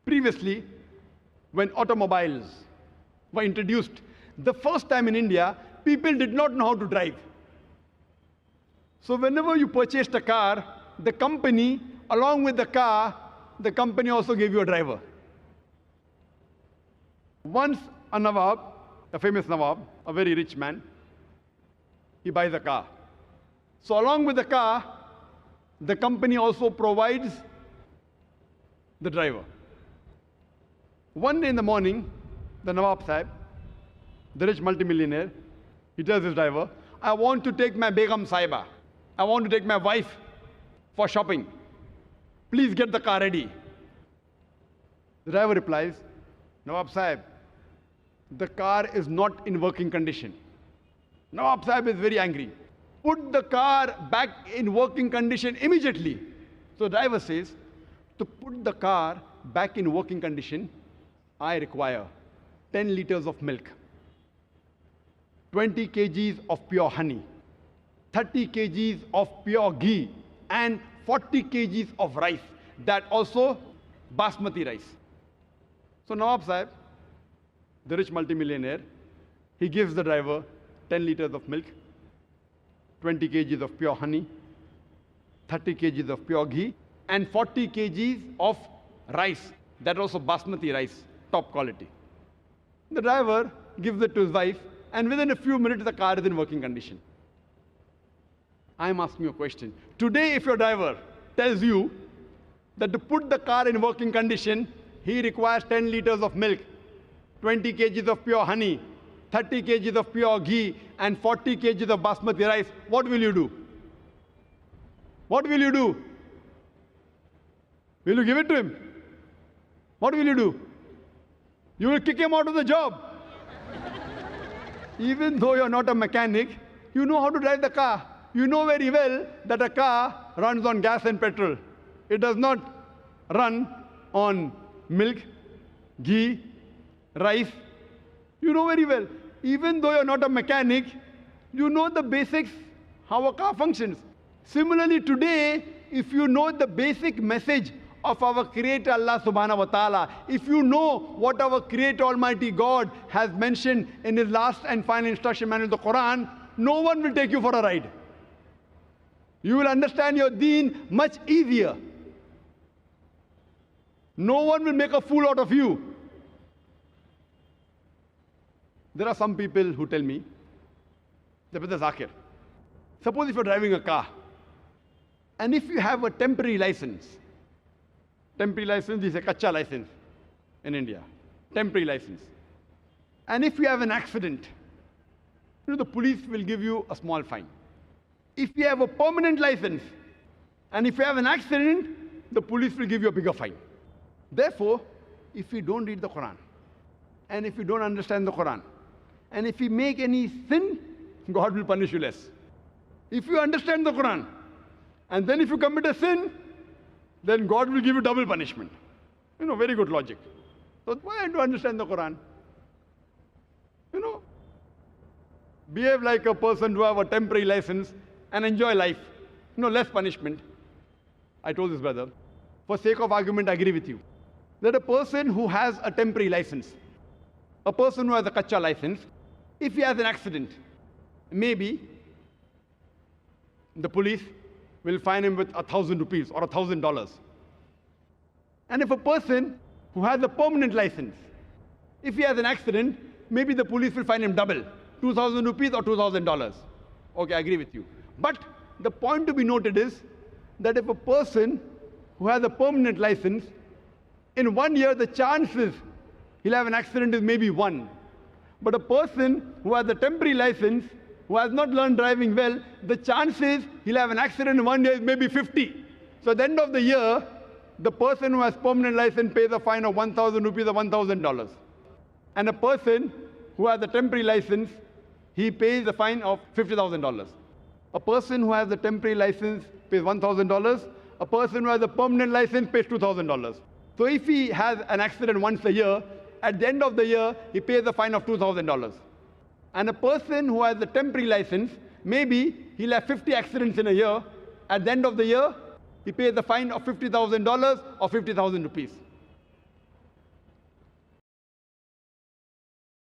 Previously, when automobiles were introduced, the first time in India, people did not know how to drive. So whenever you purchased a car, the company, along with the car, the company also gave you a driver. Once a Nawab, a famous Nawab, a very rich man, he buys a car. So along with the car, the company also provides the driver. One day in the morning, the Nawab Sahib, the rich multimillionaire, he tells his driver, I want to take my Begum Saiba. I want to take my wife for shopping. Please get the car ready. The driver replies, Nawab Sahib, the car is not in working condition. Nawab Sahib is very angry. Put the car back in working condition immediately. So the driver says, to put the car back in working condition, I require 10 liters of milk, 20 kgs of pure honey, 30 kgs of pure ghee, and 40 kgs of rice. That also basmati rice. So Nawab Sahib, the rich multimillionaire, he gives the driver 10 liters of milk, 20 kgs of pure honey, 30 kgs of pure ghee, and 40 kgs of rice. That also basmati rice, top quality. The driver gives it to his wife, and within a few minutes, the car is in working condition. I'm asking you a question. Today, if your driver tells you that to put the car in working condition, he requires 10 liters of milk, 20 kgs of pure honey, 30 kgs of pure ghee, and 40 kgs of basmati rice, what will you do? What will you do? Will you give it to him? What will you do? You will kick him out of the job. Even though you're not a mechanic, you know how to drive the car. You know very well that a car runs on gas and petrol. It does not run on milk, ghee, rice. You know very well. Even though you're not a mechanic, you know the basics, how a car functions. Similarly, today, if you know the basic message of our Creator Allah subhanahu wa ta'ala, if you know what our Creator Almighty God has mentioned in His last and final instruction manual, the Quran, no one will take you for a ride. You will understand your deen much easier. No one will make a fool out of you. There are some people who tell me, Dr. Zakir, suppose if you're driving a car, and if you have a temporary license is a kacha license in India, temporary license. And if you have an accident, the police will give you a small fine. If you have a permanent license, and if you have an accident, the police will give you a bigger fine. Therefore, if you don't read the Quran, and if you don't understand the Quran, and if you make any sin, God will punish you less. If you understand the Quran, and then if you commit a sin, then God will give you double punishment. Very good logic. So why don't you understand the Quran? Behave like a person who have a temporary license and enjoy life. Less punishment. I told this brother, for sake of argument, I agree with you, that a person who has a temporary license, a person who has a kacha license, if he has an accident, maybe the police will fine him with 1,000 rupees or $1,000. And if a person who has a permanent license, if he has an accident, maybe the police will fine him double, 2,000 rupees or $2,000. Okay, I agree with you. But the point to be noted is that if a person who has a permanent license, in 1 year the chances he'll have an accident is maybe 1. But a person who has a temporary license, who has not learned driving well, the chances he'll have an accident in 1 year is maybe 50. So at the end of the year, the person who has permanent license pays a fine of 1,000 rupees or $1,000. And a person who has a temporary license, he pays a fine of $50,000. A person who has a temporary license pays $1,000. A person who has a permanent license pays $2,000. So if he has an accident once a year, at the end of the year, he pays a fine of $2,000. And a person who has a temporary license, maybe he'll have 50 accidents in a year. At the end of the year, he pays a fine of $50,000 or 50,000 rupees.